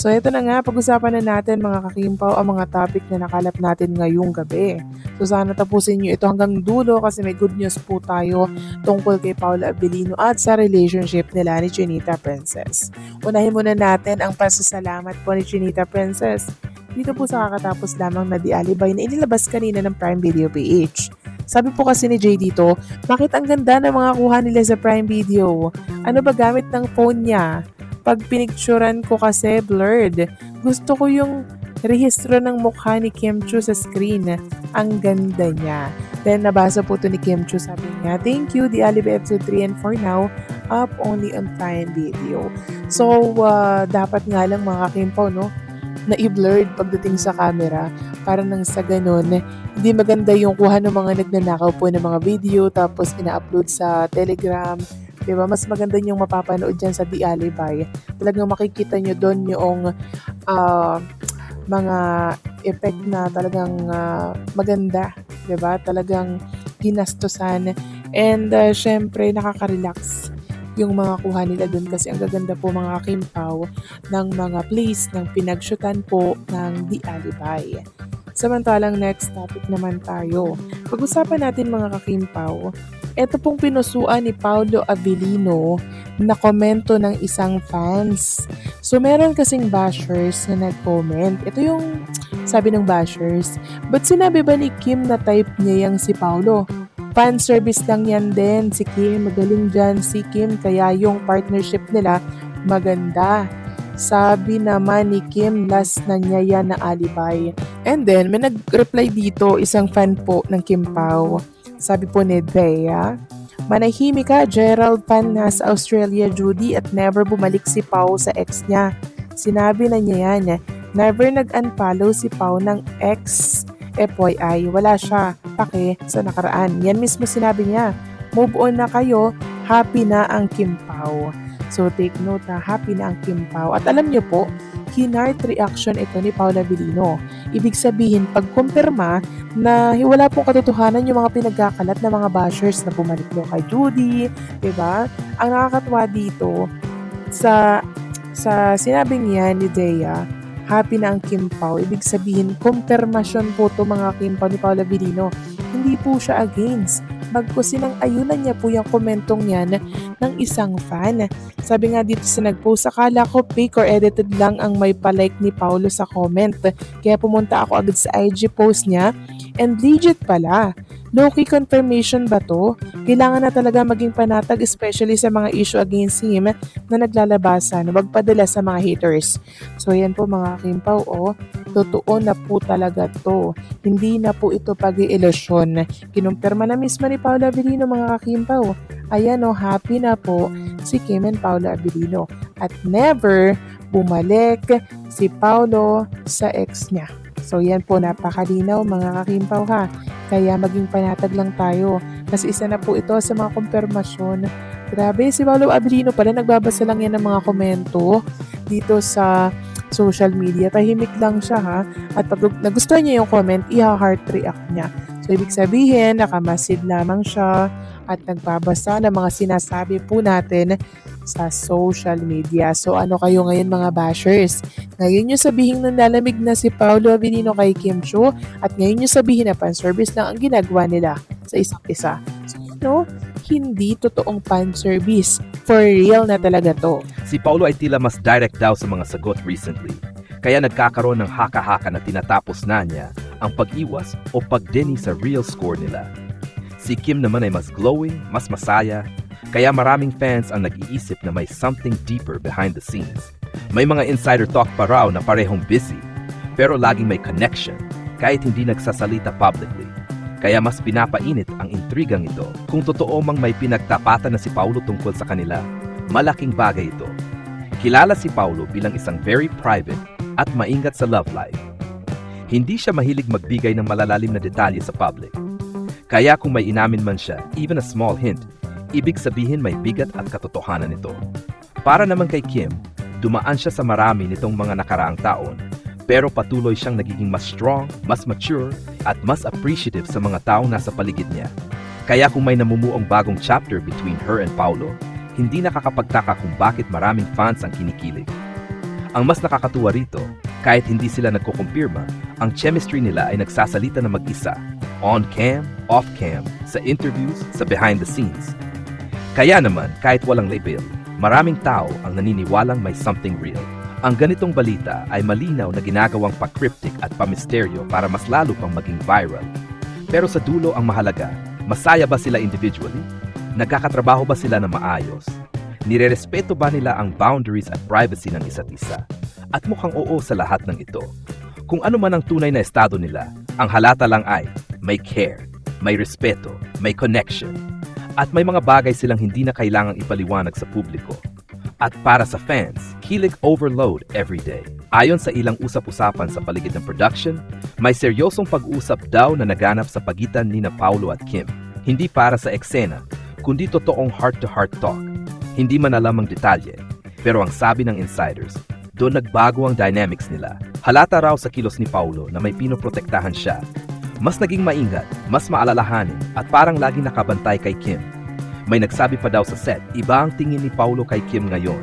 So ito na nga, pag-usapan na natin mga kakimpaw ang mga topic na nakalap natin ngayong gabi. So sana tapusin nyo ito hanggang dulo kasi may good news po tayo tungkol kay Paolo Abilino at sa relationship nila ni Chinita Princess. Unahin muna natin ang pasasalamat po ni Chinita Princess dito po sa kakatapos lamang na The Alibay na inilabas kanina ng Prime Video PH. Sabi po kasi ni Jay dito, bakit ang ganda ng mga kuha nila sa Prime Video? Ano ba gamit ng phone niya? Pag pinicturan ko kasi blurred. Gusto ko yung rehistro ng mukha ni Kim Chu sa screen. Ang ganda niya. Then nabasa po to ni Kim Chu, sabi niya, thank you, The Alibay episode 3 and 4 now, up only on Prime Video. So, dapat nga lang mga kimpaw, no? Na i-blurred pagdating sa camera para nang sa ganun, hindi maganda yung kuha ng mga nagnanakaw po ng mga video tapos ina-upload sa Telegram. Diba? Mas maganda yung mapapanood dyan sa The Alibay. Talagang makikita nyo doon yung mga effect na talagang maganda. Diba? Talagang ginastosan. And syempre, nakaka-relax yung mga kuha nila doon kasi ang gaganda po mga kimpaw ng mga place ng pinagsyutan po ng The Alibay. Samantalang next topic naman tayo. Pag-usapan natin mga kakimpaw, ito pong pinusuan ni Paolo Abilino na komento ng isang fans. So meron kasing bashers na nag-comment. Ito yung sabi ng bashers, ba't sinabi ba ni Kim na type niya yung si Paolo? Fan service lang yan din. Si Kim, magaling dyan si Kim. Kaya yung partnership nila, maganda. Sabi naman ni Kim, last na niya yan na alibay. And then, may nag-reply dito, isang fan po ng Kim Pao. Sabi po ni Bea, manahimik ka, Gerald fan na sa Australia, Judy, at never bumalik si Pao sa ex niya. Sinabi na niya yan. Never nag-unfollow si Pao ng ex. FYI, wala siya pake sa nakaraan. Yan mismo sinabi niya. Move on na kayo, happy na ang Kim Pao. So take note na happy na ang Kim Pao. At alam niyo po, hinart reaction ito ni Paolo Abilino. Ibig sabihin, pagkumpirma na wala pong katotohanan yung mga pinagkakalat ng mga bashers na bumalik mo kay Judy, diba? Ang nakakatuwa dito, sa sinabing yan ni Dea, happy na ang Kim Pao. Ibig sabihin, kumpirmasyon po to mga Kim Pao ni Paolo Abilino. Hindi po siya against. Bagkus sinang-ayunan niya po yung komentong yan ng isang fan. Sabi nga dito sa nag-post, akala ko fake or edited lang ang may palike ni Paolo sa comment. Kaya pumunta ako agad sa IG post niya and legit pala. Low-key confirmation ba to? Kailangan na talaga maging panatag especially sa mga issue against him na naglalabasan. Huwag padala sa mga haters. So yan po mga kimpaw, totoo na po talaga to. Hindi na po ito pag-iilusyon. Kinumpirma na mismo ni Paolo Abilino mga kimpaw. Ayan happy na po si Kim and Paolo Abilino. At never bumalik si Paolo sa ex niya. So yan po, napakalinaw mga kakimpaw ha. Kaya maging panatag lang tayo. Kasi isa na po ito sa mga kumpirmasyon. Grabe, si Paolo Abilino pala nagbabasa lang yan ng mga komento dito sa social media. Tahimik lang siya ha. At pag nagustuhan niya yung comment, iha-heart react niya. So ibig sabihin, nakamasid lamang siya at nagbabasa ng mga sinasabi po natin sa social media. So ano kayo ngayon mga bashers? Ngayon yung sabihin na lalamig na si Paolo Abilino kay Kim Chu at ngayon yung sabihin na pan-service lang ang ginagawa nila sa isa't isa. So hindi totoong pan-service. For real na talaga to. Si Paolo ay tila mas direct daw sa mga sagot recently. Kaya nagkakaroon ng haka-haka na tinatapos na niya ang pag-iwas o pagdeni sa real score nila. Si Kim naman ay mas glowing, mas masaya, kaya maraming fans ang nag-iisip na may something deeper behind the scenes. May mga insider talk pa raw na parehong busy, pero laging may connection kahit hindi nagsasalita publicly. Kaya mas pinapainit ang intrigang ito. Kung totoo mang may pinagtapatan na si Paolo tungkol sa kanila, malaking bagay ito. Kilala si Paolo bilang isang very private at maingat sa love life. Hindi siya mahilig magbigay ng malalalim na detalye sa public. Kaya kung may inamin man siya, even a small hint, ibig sabihin may bigat at katotohanan ito. Para naman kay Kim, dumaan siya sa marami nitong mga nakaraang taon, pero patuloy siyang nagiging mas strong, mas mature, at mas appreciative sa mga taong nasa paligid niya. Kaya kung may namumuong bagong chapter between her and Paolo, hindi nakakapagtaka kung bakit maraming fans ang kinikilig. Ang mas nakakatuwa rito, kahit hindi sila nagkukumpirma, ang chemistry nila ay nagsasalita na mag-isa, on-cam, off-cam, sa interviews, sa behind the scenes. Kaya naman, kahit walang label, maraming tao ang naniniwalang may something real. Ang ganitong balita ay malinaw na ginagawang pa-cryptic at pa-misteryo para mas lalo pang maging viral. Pero sa dulo ang mahalaga, masaya ba sila individually? Nagkakatrabaho ba sila na maayos? Nirerespeto ba nila ang boundaries at privacy ng isa't isa? At mukhang oo sa lahat ng ito. Kung ano man ang tunay na estado nila, ang halata lang ay may care, may respeto, may connection, at may mga bagay silang hindi na kailangang ipaliwanag sa publiko. At para sa fans, kilig overload every day. Ayon sa ilang usap-usapan sa paligid ng production, may seryosong pag-usap daw na naganap sa pagitan ni Paulo at Kim. Hindi para sa eksena, kundi totoong heart-to-heart talk. Hindi man alam ang detalye, pero ang sabi ng insiders, doon nagbago ang dynamics nila. Halata raw sa kilos ni Paulo na may pinoprotektahan siya. Mas naging maingat, mas maalalahanin, at parang laging nakabantay kay Kim. May nagsabi pa daw sa set, iba ang tingin ni Paulo kay Kim ngayon.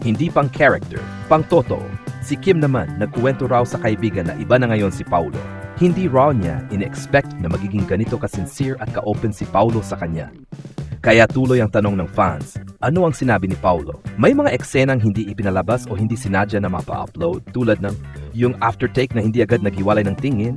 Hindi pang character, pang totoo. Si Kim naman, nagkuwento raw sa kaibigan na iba na ngayon si Paulo. Hindi raw niya in-expect na magiging ganito ka-sincere at ka-open si Paulo sa kanya. Kaya tuloy ang tanong ng fans, ano ang sinabi ni Paulo? May mga eksenang hindi ipinalabas o hindi sinadya na mapa-upload tulad ng yung aftertake na hindi agad naghiwalay ng tingin,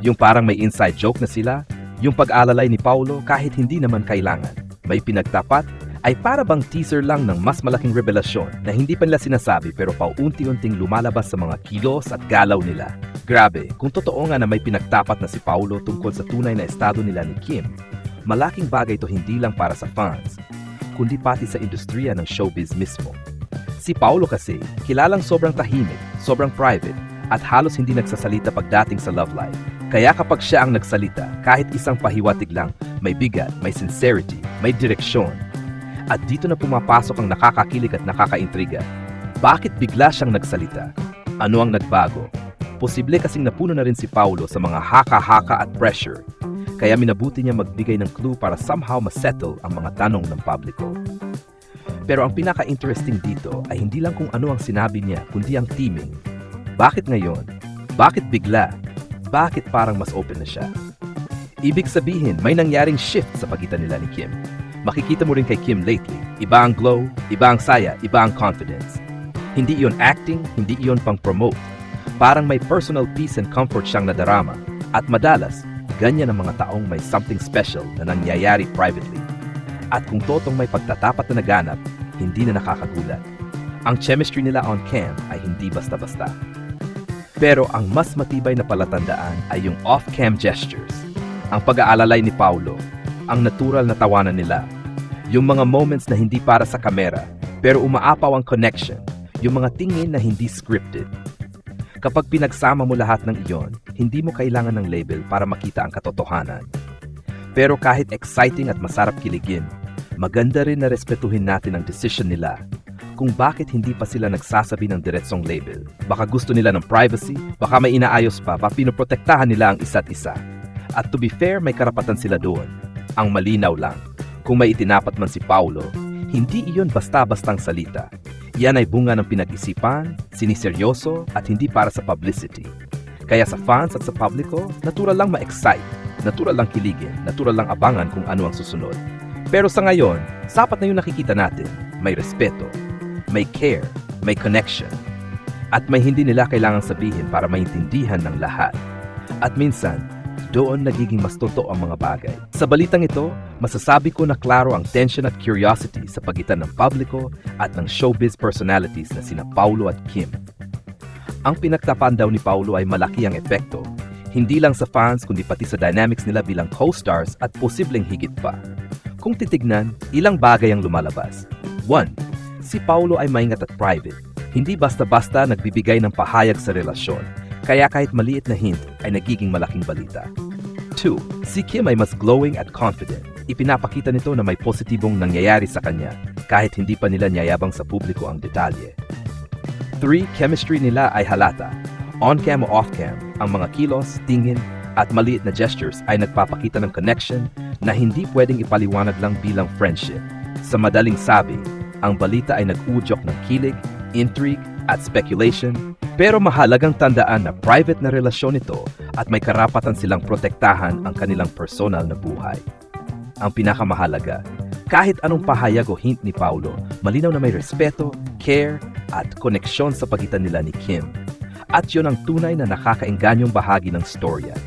yung parang may inside joke na sila, yung pag-alalay ni Paulo kahit hindi naman kailangan. May pinagtapat ay para bang teaser lang ng mas malaking revelasyon na hindi pa nila sinasabi pero paunti-unting lumalabas sa mga kilos at galaw nila. Grabe, kung totoo nga na may pinagtapat na si Paulo tungkol sa tunay na estado nila ni Kim, malaking bagay ito hindi lang para sa fans, kundi pati sa industriya ng showbiz mismo. Si Paulo kasi, kilalang sobrang tahimik, sobrang private, at halos hindi nagsasalita pagdating sa love life. Kaya kapag siya ang nagsalita, kahit isang pahiwatig lang, may bigat, may sincerity, may direksyon. At dito na pumapasok ang nakakakilig at nakakaintriga. Bakit bigla siyang nagsalita? Ano ang nagbago? Posible kasing napuno na rin si Paulo sa mga haka-haka at pressure. Kaya minabuti niya magbigay ng clue para somehow masettle ang mga tanong ng publiko. Pero ang pinaka-interesting dito ay hindi lang kung ano ang sinabi niya, kundi ang teaming. Bakit ngayon? Bakit bigla? Bakit parang mas open na siya? Ibig sabihin, may nangyaring shift sa pagitan nila ni Kim. Makikita mo rin kay Kim lately. Iba ang glow, iba ang saya, iba ang confidence. Hindi iyon acting, hindi iyon pang-promote. Parang may personal peace and comfort siyang nadarama. At madalas, ganyan ang mga taong may something special na nangyayari privately. At kung totong may pagtatapat na naganap, hindi na nakakagulat. Ang chemistry nila on cam ay hindi basta-basta. Pero ang mas matibay na palatandaan ay yung off-cam gestures. Ang pag-aalalay ni Paulo, ang natural na tawanan nila, yung mga moments na hindi para sa kamera, pero umaapaw ang connection, yung mga tingin na hindi scripted. Kapag pinagsama mo lahat ng iyon, hindi mo kailangan ng label para makita ang katotohanan. Pero kahit exciting at masarap kiligin, maganda rin na respetuhin natin ang decision nila kung bakit hindi pa sila nagsasabi ng diretsong label. Baka gusto nila ng privacy, baka may inaayos pa, pinoprotektahan nila ang isa't isa. At to be fair, may karapatan sila doon. Ang malinaw lang, kung may itinapat man si Paulo, hindi iyon basta-bastang salita. Yan ay bunga ng pinag-isipan, siniseryoso, at hindi para sa publicity. Kaya sa fans at sa publiko, natural lang ma-excite, natural lang kiligin, natural lang abangan kung ano ang susunod. Pero sa ngayon, sapat na yung nakikita natin. May respeto, may care, may connection. At may hindi nila kailangang sabihin para maintindihan ng lahat. At minsan, doon nagiging mas totoo ang mga bagay. Sa balitang ito, masasabi ko na klaro ang tension at curiosity sa pagitan ng publiko at ng showbiz personalities na sina Paulo at Kim. Ang pinagtapan daw ni Paulo ay malaki ang epekto, hindi lang sa fans kundi pati sa dynamics nila bilang co-stars at posibleng higit pa. Kung titignan, ilang bagay ang lumalabas. 1. Si Paulo ay maingat at private. Hindi basta-basta nagbibigay ng pahayag sa relasyon. Kaya kahit maliit na hint ay nagiging malaking balita. 2. Si Kim ay mas glowing at confident. Ipinapakita nito na may positibong nangyayari sa kanya kahit hindi pa nila niyayabang sa publiko ang detalye. 3. Chemistry nila ay halata. On-cam o off-cam, ang mga kilos, tingin, at maliit na gestures ay nagpapakita ng connection na hindi pwedeng ipaliwanag lang bilang friendship. Sa madaling sabi, ang balita ay nag-udyok ng kilig, intrigue, at speculation, pero mahalagang tandaan na private na relasyon ito at may karapatan silang protektahan ang kanilang personal na buhay. Ang pinakamahalaga, kahit anong pahayag o hint ni Paulo, malinaw na may respeto, care, at koneksyon sa pagitan nila ni Kim. At yun ang tunay na nakakaenganyong bahagi ng storya.